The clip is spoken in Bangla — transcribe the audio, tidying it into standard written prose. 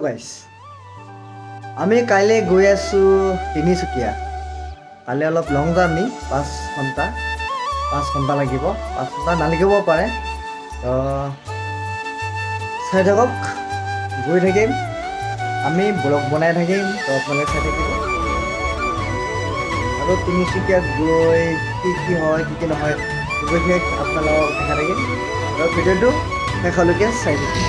গাইছ আমি কাইলৈ গৈ আছোঁ তিনিচুকীয়া কাইলৈ অলপ লং জাৰ্ণি 5 ঘণ্টা লাগিব 5 ঘণ্টা নালাগিব পাৰে তো চাই থাকক গৈ থাকিম আমি ব্লগ বনাই থাকিম তো আপোনালোকে চাই থাকিব আৰু তিনিচুকীয়াত গৈ কি হয় কি নহয় বিশেষ আপোনালোকক দেখা থাকিম আৰু ভিডিঅ'টো শেষলৈকে চাই থাকিম